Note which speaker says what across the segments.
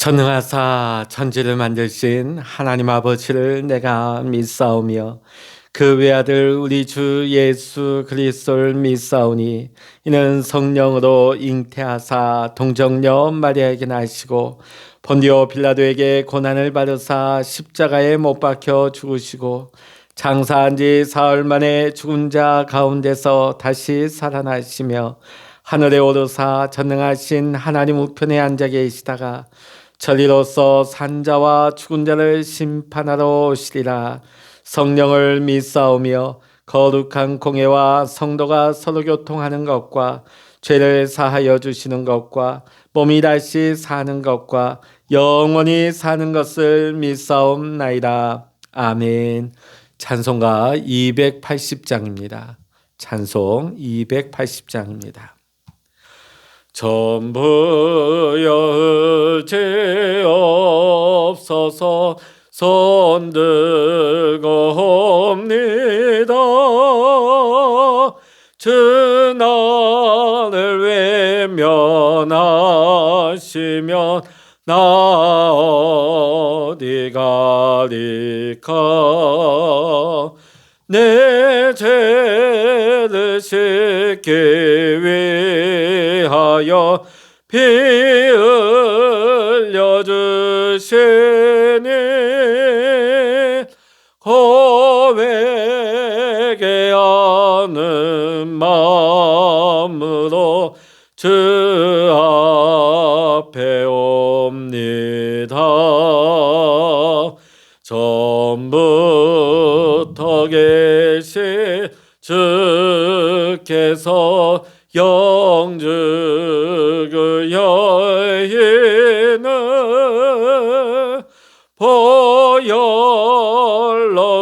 Speaker 1: 전능하사 천지를 만드신 하나님 아버지를 내가 믿사오며 그 외아들 우리 주 예수 그리스도를 믿사오니 이는 성령으로 잉태하사 동정녀 마리아에게 나시고 본디오 빌라도에게 고난을 받으사 십자가에 못 박혀 죽으시고 장사한 지 사흘 만에 죽은 자 가운데서 다시 살아나시며 하늘에 오르사 전능하신 하나님 우편에 앉아 계시다가 천리로서 산자와 죽은 자를 심판하러 오시리라. 성령을 믿사오며 거룩한 공예와 성도가 서로 교통하는 것과 죄를 사하여 주시는 것과 몸이 다시 사는 것과 영원히 사는 것을 믿사옵나이다. 아멘. 찬송가 280장입니다. 찬송 280장입니다. 전부여 죄 없어서 손들고옵니다. 주 나를 외면하시면 나 어디 가리까. 내 죄를 씻기 위하여 피 흘려 주시니 고백하는 마음으로 주 앞에 옵니다. 전부터 계신 주께서 영주 그 여인을 보혈로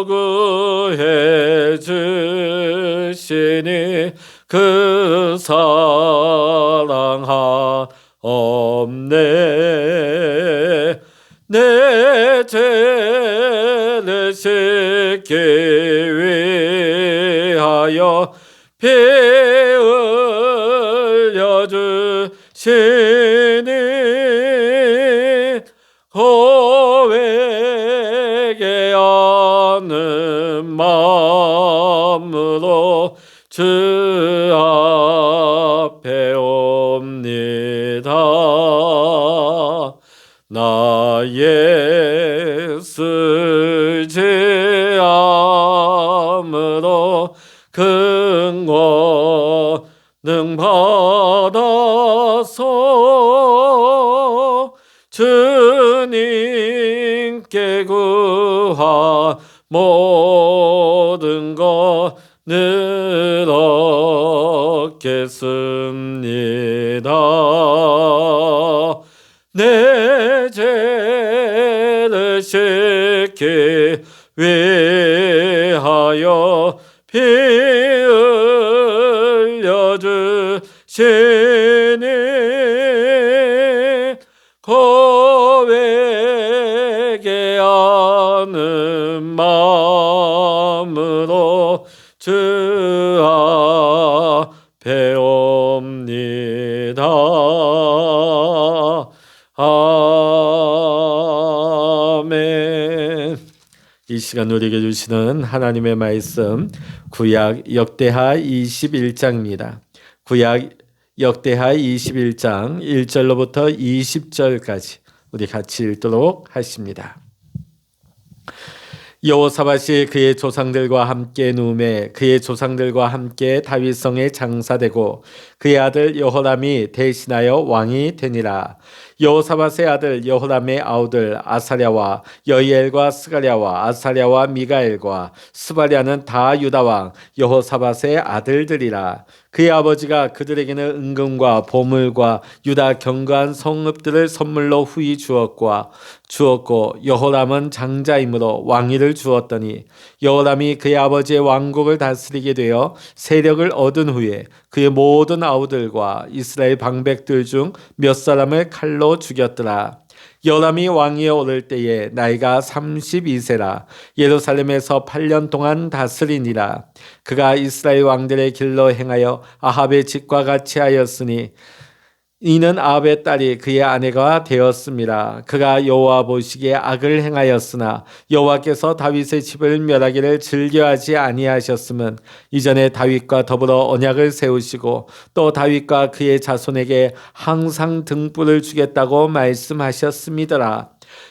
Speaker 1: 구해 주시니 그 사랑하옵네. 내 죄를 씻기 위하여 피 흘려 주시니 고백하는 마음으로 주 앞에 옵니다. 나 예수 죄함으로 근권능 받아서 주님께 구한 모든 것을 얻겠습니다. 내 죄를 씻기 위하여 피 흘려 주시니 고백하는 마음으로 주 앞에 옵니다. 아멘. 이 시간 누리게 주시는 하나님의 말씀 구약 역대하 21장입니다. 구약 역대하 21장 1절로부터 20절까지 우리 같이 읽도록 하십니다. 여호사밧이 그의 조상들과 함께 누움에 그의 조상들과 함께 다윗성에 장사되고 그의 아들 여호람이 대신하여 왕이 되니라. 여호사밧의 아들 여호람의 아우들 아사랴와 여이엘과 스가랴와 아사랴와 미가엘과 스바랴는 다 유다왕 여호사밧의 아들들이라. 그의 아버지가 그들에게는 은금과 보물과 유다 견고한 성읍들을 선물로 후히 주었고 여호람은 장자이므로 왕위를 주었더니 여호람이 그의 아버지의 왕국을 다스리게 되어 세력을 얻은 후에 그의 모든 아우들과 이스라엘 방백들 중 몇 사람을 칼로 죽였더라. 여호람이 왕위에 오를 때에 나이가 32세라. 예루살렘에서 8년 동안 다스리니라. 그가 이스라엘 왕들의 길로 행하여 아합의 짓과 같이 하였으니 이는 아합의 딸이 그의 아내가 되었습니다. 그가 여호와 보시기에 악을 행하였으나 여호와께서 다윗의 집을 멸하기를 즐겨하지 아니하셨음은 이전에 다윗과 더불어 언약을 세우시고 또 다윗과 그의 자손에게 항상 등불을 주겠다고 말씀하셨음이더라.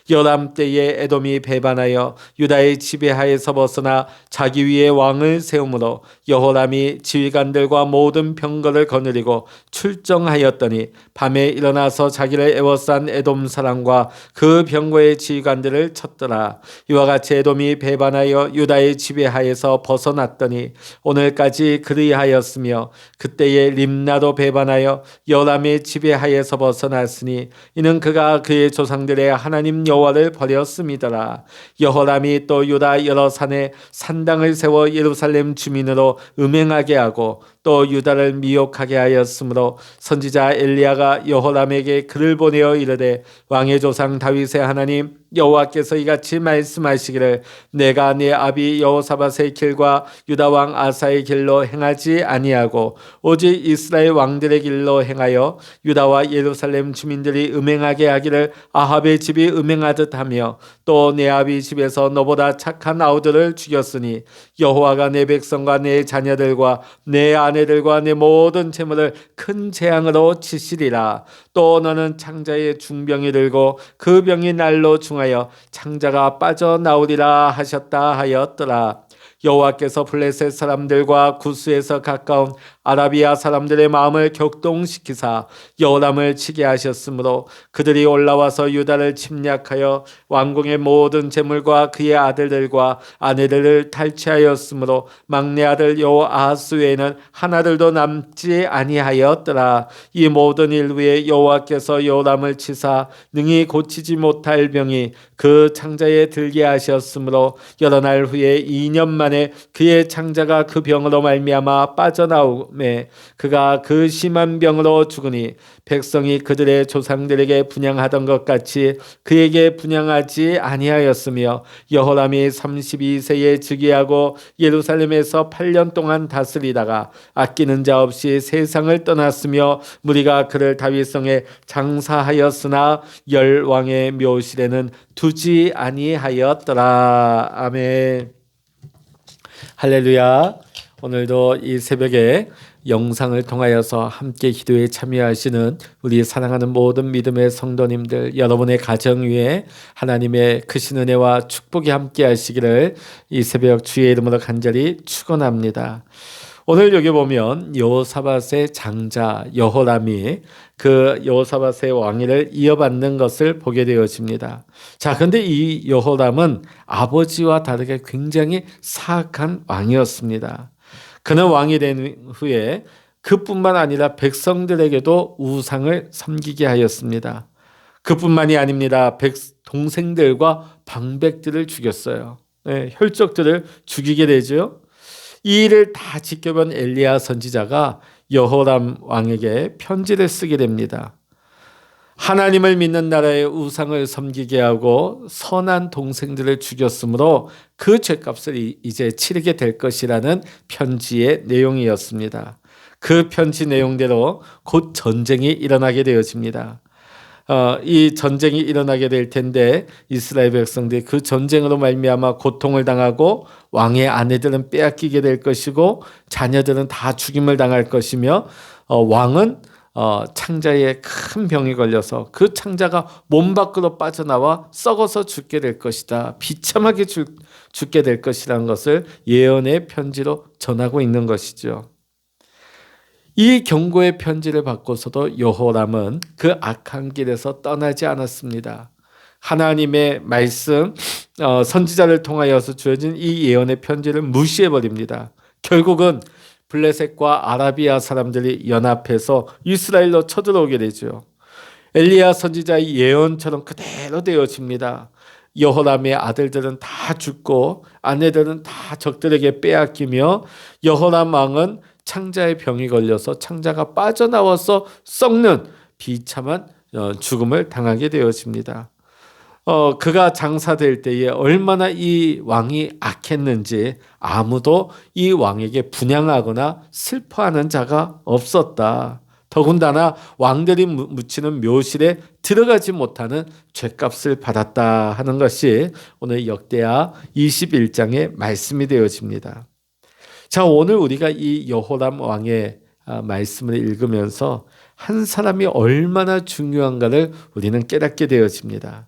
Speaker 1: 요람 때에 에돔이 배반하여 유다의 지배하에서 벗어나 자기 위에 왕을 세우므로 여호람이 지휘관들과 모든 병거를 거느리고 출정하였더니 밤에 일어나서 자기를 애워싼 에돔 사람과 그 병거의 지휘관들을 쳤더라. 이와 같이 에돔이 배반하여 유다의 지배하에서 벗어났더니 오늘까지 그리하였으며 그때에 림나도 배반하여 요람의 지배하에서 벗어났으니 이는 그가 그의 조상들의 하나님 여호와를 버렸음이더라. 여호람이 또 유다 여러 산에 산당을 세워 예루살렘 주민으로 음행하게 하고 또 유다를 미혹하게 하였으므로 선지자 엘리야가 여호람에게 글을 보내어 이르되 왕의 조상 다윗의 하나님 여호와께서 이같이 말씀하시기를 내가 네 아비 여호사밧의 길과 유다 왕 아사의 길로 행하지 아니하고 오직 이스라엘 왕들의 길로 행하여 유다와 예루살렘 주민들이 음행하게 하기를 아합의 집이 음행하듯 하며 또 내 아비 집에서 너보다 착한 아우들을 죽였으니 여호와가 내 백성과 내 자녀들과 내 아내들과 내 모든 재물을 큰 재앙으로 치시리라. 또 너는 창자의 중병이 들고 그 병이 날로 중하여 창자가 빠져나오리라 하셨다 하였더라. 여호와께서 블레셋 사람들과 구스에서 가까운 아라비아 사람들의 마음을 격동시키사 여호람을 치게 하셨으므로 그들이 올라와서 유다를 침략하여 왕궁의 모든 재물과 그의 아들들과 아내들을 탈취하였으므로 막내 아들 여호아하스 외에는 하나들도 남지 아니하였더라. 이 모든 일 후에 여호와께서 여호람을 치사 능히 고치지 못할 병이 그 창자에 들게 하셨으므로 여러 날 후에 2년 만에 그의 창자가 그 병으로 말미암아 빠져나오매 그가 그 심한 병으로 죽으니 백성이 그들의 조상들에게 분향하던 것 같이 그에게 분향하지 아니하였으며 여호람이 32세에 즉위하고 예루살렘에서 8년 동안 다스리다가 아끼는 자 없이 세상을 떠났으며 무리가 그를 다윗성에 장사하였으나 열왕의 묘실에는 두지 아니하였더라. 아멘. 할렐루야. 오늘도 이 새벽에 영상을 통하여서 함께 기도에 참여하시는 우리 사랑하는 모든 믿음의 성도님들, 여러분의 가정 위에 하나님의 크신 은혜와 축복이 함께 하시기를 이 새벽 주의 이름으로 간절히 축원합니다. 오늘 여기 보면 여호사밧의 장자 여호람이 그 여호사밧의 왕위를 이어받는 것을 보게 되어집니다. 자, 그런데 이 여호람은 아버지와 다르게 굉장히 사악한 왕이었습니다. 그는 왕이 된 후에 그뿐만 아니라 백성들에게도 우상을 섬기게 하였습니다. 그뿐만이 아닙니다. 동생들과 방백들을 죽였어요. 네, 혈족들을 죽이게 되죠. 이 일을 다 지켜본 엘리야 선지자가 여호람 왕에게 편지를 쓰게 됩니다. 하나님을 믿는 나라의 우상을 섬기게 하고 선한 동생들을 죽였으므로 그 죄값을 이제 치르게 될 것이라는 편지의 내용이었습니다. 그 편지 내용대로 곧 전쟁이 일어나게 되어집니다. 이 전쟁이 일어나게 될 텐데 이스라엘 백성들이 그 전쟁으로 말미암아 고통을 당하고 왕의 아내들은 빼앗기게 될 것이고 자녀들은 다 죽임을 당할 것이며 왕은 창자에 큰 병이 걸려서 그 창자가 몸 밖으로 빠져나와 썩어서 죽게 될 것이다. 비참하게 죽게 될 것이라는 것을 예언의 편지로 전하고 있는 것이죠. 이 경고의 편지를 받고서도 여호람은 그 악한 길에서 떠나지 않았습니다. 하나님의 말씀, 선지자를 통하여서 주어진 이 예언의 편지를 무시해버립니다. 결국은 블레셋과 아라비아 사람들이 연합해서 이스라엘로 쳐들어오게 되죠. 엘리야 선지자의 예언처럼 그대로 되어집니다. 여호람의 아들들은 다 죽고 아내들은 다 적들에게 빼앗기며 여호람 왕은 창자의 병이 걸려서 창자가 빠져나와서 썩는 비참한 죽음을 당하게 되어집니다. 그가 장사될 때에 얼마나 이 왕이 악했는지 아무도 이 왕에게 분향하거나 슬퍼하는 자가 없었다. 더군다나 왕들이 묻히는 묘실에 들어가지 못하는 죄값을 받았다 하는 것이 오늘 역대하 21장의 말씀이 되어집니다. 자, 오늘 우리가 이 여호람 왕의 말씀을 읽으면서 한 사람이 얼마나 중요한가를 우리는 깨닫게 되어집니다.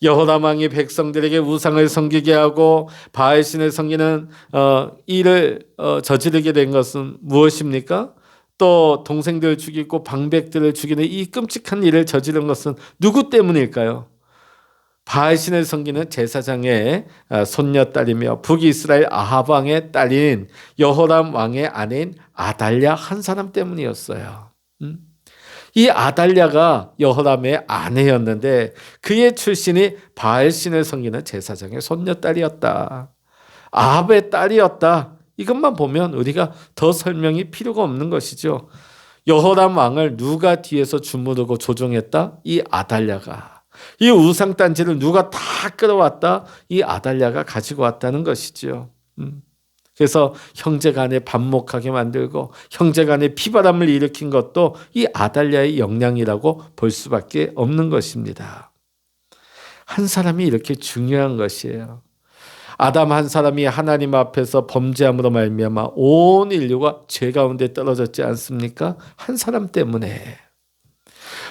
Speaker 1: 여호람 왕이 백성들에게 우상을 섬기게 하고 바알신을 섬기는 일을 저지르게 된 것은 무엇입니까? 또 동생들을 죽이고 방백들을 죽이는 이 끔찍한 일을 저지른 것은 누구 때문일까요? 바알신을 섬기는 제사장의 손녀딸이며 북이스라엘 아합 왕의 딸인 여호람 왕의 아내인 아달랴 한 사람 때문이었어요. 이 아달랴가 여호람의 아내였는데 그의 출신이 바알신을 섬기는 제사장의 손녀딸이었다. 아합의 딸이었다. 이것만 보면 우리가 더 설명이 필요가 없는 것이죠. 여호람 왕을 누가 뒤에서 주무르고 조종했다? 이 아달랴가. 이 우상단지를 누가 다 끌어왔다? 이 아달랴가 가지고 왔다는 것이죠. 그래서 형제간에 반목하게 만들고 형제간에 피바람을 일으킨 것도 이 아달랴의 역량이라고 볼 수밖에 없는 것입니다. 한 사람이 이렇게 중요한 것이에요. 아담 한 사람이 하나님 앞에서 범죄함으로 말미암아 온 인류가 죄 가운데 떨어졌지 않습니까? 한 사람 때문에.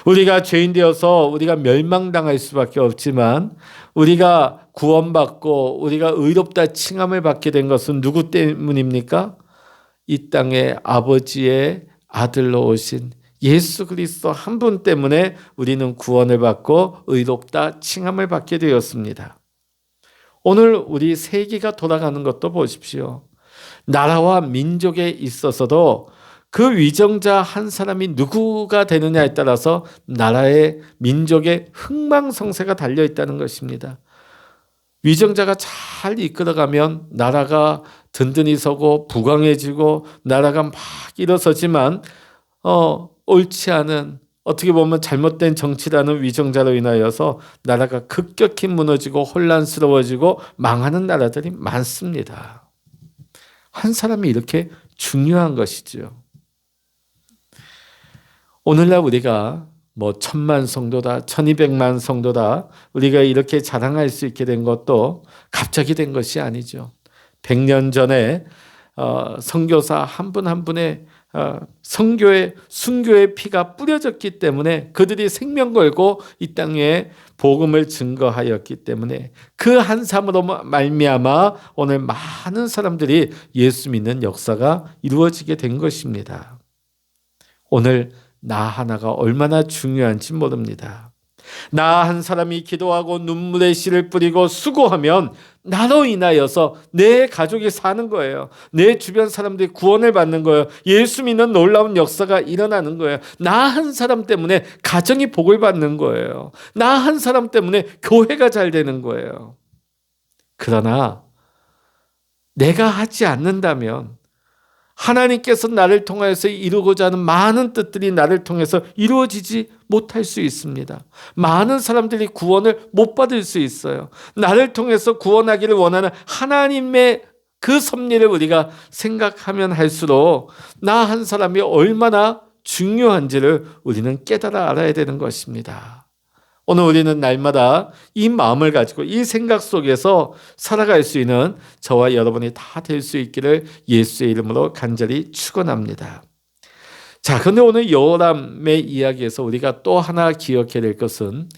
Speaker 1: 우리가 죄인 되어서 우리가 멸망당할 수밖에 없지만 우리가 구원받고 우리가 의롭다 칭함을 받게 된 것은 누구 때문입니까? 이 땅에 아버지의 아들로 오신 예수 그리스도 한 분 때문에 우리는 구원을 받고 의롭다 칭함을 받게 되었습니다. 오늘 우리 세계가 돌아가는 것도 보십시오. 나라와 민족에 있어서도 그 위정자 한 사람이 누구가 되느냐에 따라서 나라의 민족의 흥망성쇠가 달려있다는 것입니다. 위정자가 잘 이끌어가면 나라가 든든히 서고 부강해지고 나라가 막 일어서지만 옳지 않은 어떻게 보면 잘못된 정치라는 위정자로 인하여서 나라가 급격히 무너지고 혼란스러워지고 망하는 나라들이 많습니다. 한 사람이 이렇게 중요한 것이죠. 오늘날 우리가 1000만 성도다, 1200만 성도다 우리가 이렇게 자랑할 수 있게 된 것도 갑자기 된 것이 아니죠. 100년 전에 선교사 한 분 한 분의 선교의 순교의 피가 뿌려졌기 때문에 그들이 생명 걸고 이 땅에 복음을 증거하였기 때문에 그 한 삶으로 말미암아 오늘 많은 사람들이 예수 믿는 역사가 이루어지게 된 것입니다. 오늘 나 하나가 얼마나 중요한지 모릅니다. 나 한 사람이 기도하고 눈물의 씨를 뿌리고 수고하면 나로 인하여서 내 가족이 사는 거예요. 내 주변 사람들이 구원을 받는 거예요. 예수 믿는 놀라운 역사가 일어나는 거예요. 나 한 사람 때문에 가정이 복을 받는 거예요. 나 한 사람 때문에 교회가 잘 되는 거예요. 그러나 내가 하지 않는다면 하나님께서 나를 통해서 이루고자 하는 많은 뜻들이 나를 통해서 이루어지지 못할 수 있습니다. 많은 사람들이 구원을 못 받을 수 있어요. 나를 통해서 구원하기를 원하는 하나님의 그 섭리를 우리가 생각하면 할수록 나 한 사람이 얼마나 중요한지를 우리는 깨달아 알아야 되는 것입니다. 오늘 우리는 날마다 이 마음을 가지고 이 생각 속에서 살아갈 수 있는 저와 여러분이 다 될 수 있기를 예수의 이름으로 간절히 축원합니다. 자, 그런데 오늘 여호람의 이야기에서 우리가 또 하나 기억해야 될 것은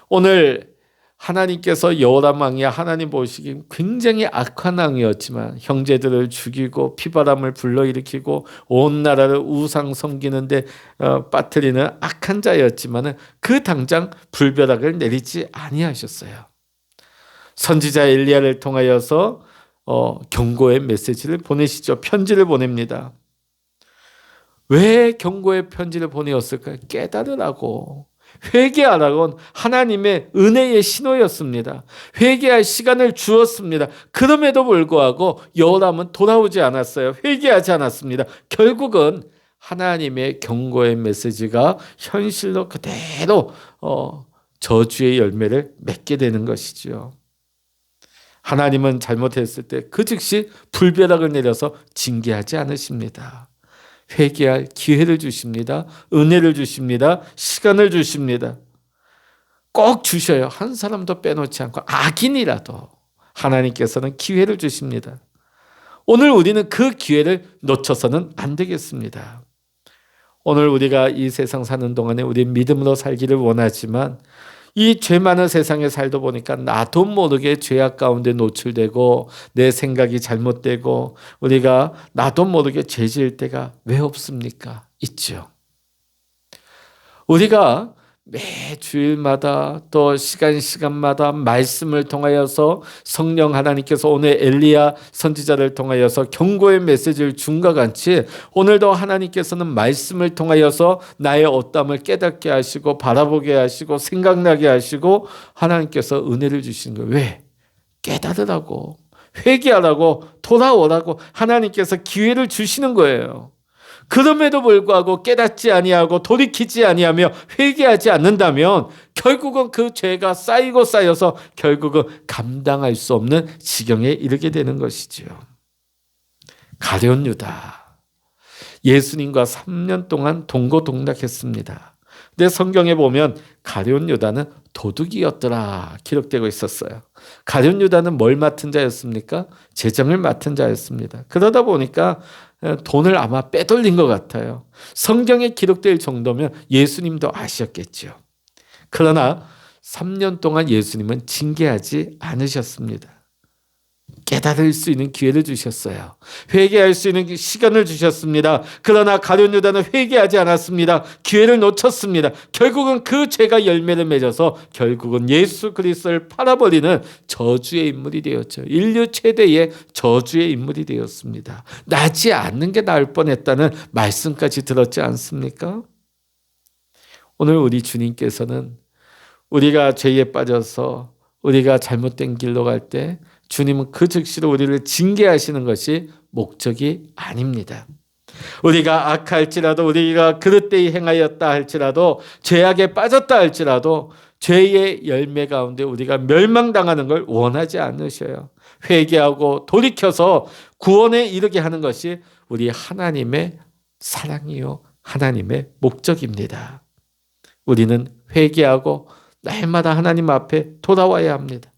Speaker 1: 오늘 하나님께서 여호람 왕이 하나님 보시기에 굉장히 악한 왕이었지만 형제들을 죽이고 피바람을 불러일으키고 온 나라를 우상 섬기는데 빠뜨리는 악한 자였지만 그 당장 불벼락을 내리지 아니하셨어요. 선지자 엘리야를 통하여서 경고의 메시지를 보내시죠. 편지를 보냅니다. 왜 경고의 편지를 보내었을까요? 깨달으라고. 회개하라고 하나님의 은혜의 신호였습니다. 회개할 시간을 주었습니다. 그럼에도 불구하고 여호람은 돌아오지 않았어요. 회개하지 않았습니다. 결국은 하나님의 경고의 메시지가 현실로 그대로 저주의 열매를 맺게 되는 것이죠. 하나님은 잘못했을 때 그 즉시 불벼락을 내려서 징계하지 않으십니다. 회개할 기회를 주십니다. 은혜를 주십니다. 시간을 주십니다. 꼭 주셔요. 한 사람도 빼놓지 않고 악인이라도 하나님께서는 기회를 주십니다. 오늘 우리는 그 기회를 놓쳐서는 안 되겠습니다. 오늘 우리가 이 세상 사는 동안에 우리 믿음으로 살기를 원하지만 이 죄 많은 세상에 살다 보니까 나도 모르게 죄악 가운데 노출되고 내 생각이 잘못되고 우리가 나도 모르게 죄 지을 때가 왜 없습니까? 있죠. 우리가 매 주일마다 또 시간마다 말씀을 통하여서 성령 하나님께서 오늘 엘리야 선지자를 통하여서 경고의 메시지를 준 것 같이 오늘도 하나님께서는 말씀을 통하여서 나의 어떠함을 깨닫게 하시고 바라보게 하시고 생각나게 하시고 하나님께서 은혜를 주시는 거예요. 왜? 깨달으라고, 회개하라고, 돌아오라고 하나님께서 기회를 주시는 거예요. 그럼에도 불구하고 깨닫지 아니하고 돌이키지 아니하며 회개하지 않는다면 결국은 그 죄가 쌓이고 쌓여서 결국은 감당할 수 없는 지경에 이르게 되는 것이지요. 가룟 유다, 예수님과 3년 동안 동고동락했습니다. 근데 성경에 보면 가룟 유다는 도둑이었더라 기록되고 있었어요. 가룟 유다는 뭘 맡은 자였습니까? 재정을 맡은 자였습니다. 그러다 보니까 돈을 아마 빼돌린 것 같아요. 성경에 기록될 정도면 예수님도 아셨겠죠. 그러나 3년 동안 예수님은 징계하지 않으셨습니다. 깨달을 수 있는 기회를 주셨어요. 회개할 수 있는 시간을 주셨습니다. 그러나 가룟 유다는 회개하지 않았습니다. 기회를 놓쳤습니다. 결국은 그 죄가 열매를 맺어서 결국은 예수 그리스도를 팔아버리는 저주의 인물이 되었죠. 인류 최대의 저주의 인물이 되었습니다. 나지 않는 게 나을 뻔했다는 말씀까지 들었지 않습니까? 오늘 우리 주님께서는 우리가 죄에 빠져서 우리가 잘못된 길로 갈 때 주님은 그 즉시로 우리를 징계하시는 것이 목적이 아닙니다. 우리가 악할지라도 우리가 그릇되이 행하였다 할지라도 죄악에 빠졌다 할지라도 죄의 열매 가운데 우리가 멸망당하는 걸 원하지 않으셔요. 회개하고 돌이켜서 구원에 이르게 하는 것이 우리 하나님의 사랑이요 하나님의 목적입니다. 우리는 회개하고 날마다 하나님 앞에 돌아와야 합니다.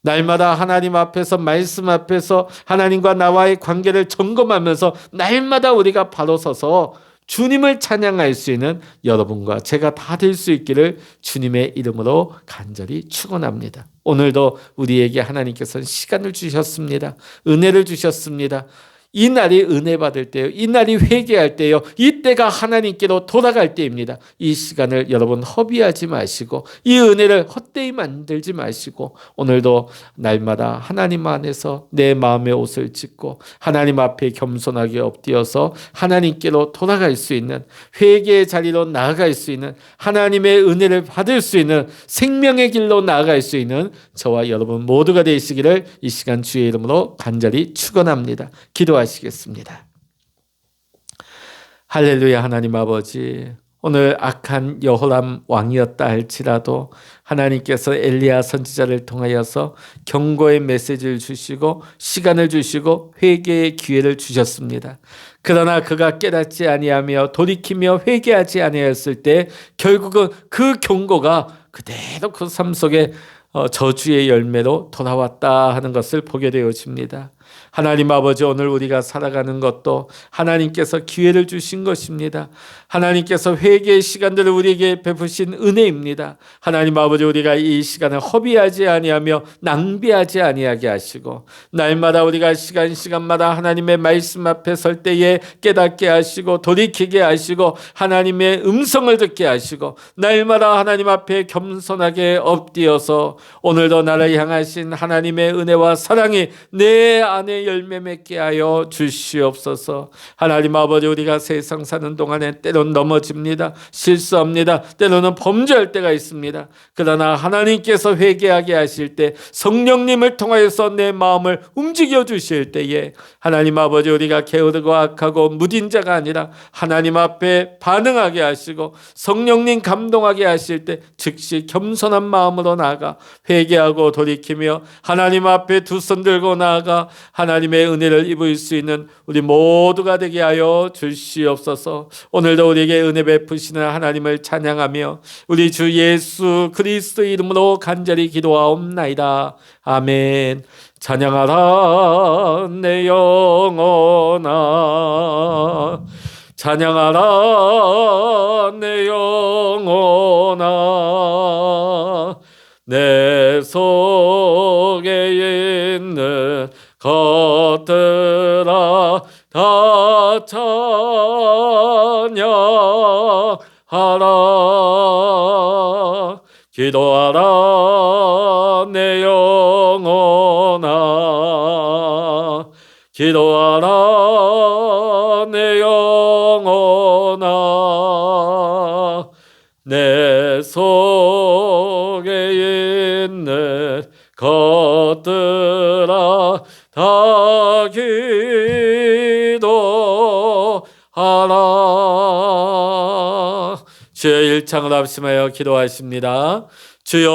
Speaker 1: 날마다 하나님 앞에서 말씀 앞에서 하나님과 나와의 관계를 점검하면서 날마다 우리가 바로 서서 주님을 찬양할 수 있는 여러분과 제가 다 될 수 있기를 주님의 이름으로 간절히 축원합니다. 오늘도 우리에게 하나님께서는 시간을 주셨습니다. 은혜를 주셨습니다. 이 날이 은혜 받을 때요. 이 날이 회개할 때요. 이때가 하나님께로 돌아갈 때입니다. 이 시간을 여러분 허비하지 마시고 이 은혜를 헛되이 만들지 마시고 오늘도 날마다 하나님 안에서 내 마음의 옷을 찢고 하나님 앞에 겸손하게 엎드려서 하나님께로 돌아갈 수 있는 회개의 자리로 나아갈 수 있는 하나님의 은혜를 받을 수 있는 생명의 길로 나아갈 수 있는 저와 여러분 모두가 되시기를 이 시간 주의 이름으로 간절히 축원합니다. 기도하시겠습니다. 할렐루야. 하나님 아버지, 오늘 악한 여호람 왕이었다 할지라도 하나님께서 엘리야 선지자를 통하여서 경고의 메시지를 주시고 시간을 주시고 회개의 기회를 주셨습니다. 그러나 그가 깨닫지 아니하며 돌이키며 회개하지 아니하였을 때 결국은 그 경고가 그대로 그 삶 속에 저주의 열매로 돌아왔다 하는 것을 보게 되어집니다. 하나님 아버지, 오늘 우리가 살아가는 것도 하나님께서 기회를 주신 것입니다. 하나님께서 회개의 시간들을 우리에게 베푸신 은혜입니다. 하나님 아버지, 우리가 이 시간을 허비하지 아니하며 낭비하지 아니하게 하시고 날마다 우리가 시간마다 하나님의 말씀 앞에 설 때에 깨닫게 하시고 돌이키게 하시고 하나님의 음성을 듣게 하시고 날마다 하나님 앞에 겸손하게 엎드려서 오늘도 나를 향하신 하나님의 은혜와 사랑이 내 안에 열매 맺게 하여 주시옵소서. 하나님 아버지, 우리가 세상 사는 동안에 때로는 넘어집니다. 실수합니다. 때로는 범죄할 때가 있습니다. 그러나 하나님께서 회개하게 하실 때 성령님을 통하여서 내 마음을 움직여 주실 때에 하나님 아버지, 우리가 게으르고 악하고 무딘 자가 아니라 하나님 앞에 반응하게 하시고 성령님 감동하게 하실 때 즉시 겸손한 마음으로 나아가 회개하고 돌이키며 하나님 앞에 두 손 들고 나아가 하나님의 은혜를 입을 수 있는 우리 모두가 되게 하여 주시옵소서. 오늘도 우리에게 은혜 베푸시는 하나님을 찬양하며 우리 주 예수 그리스도의 이름으로 간절히 기도하옵나이다. 아멘. 찬양하라 내 영혼아, 찬양하라 내 영혼아, 내 속에 있는 것들아 다 찬양하라. 기도하라 내 영혼아, 기도하라 내 영혼아, 내 속에 있는 것들아 다 기도하라. 주여 일창을 합심하여 기도하십니다. 주여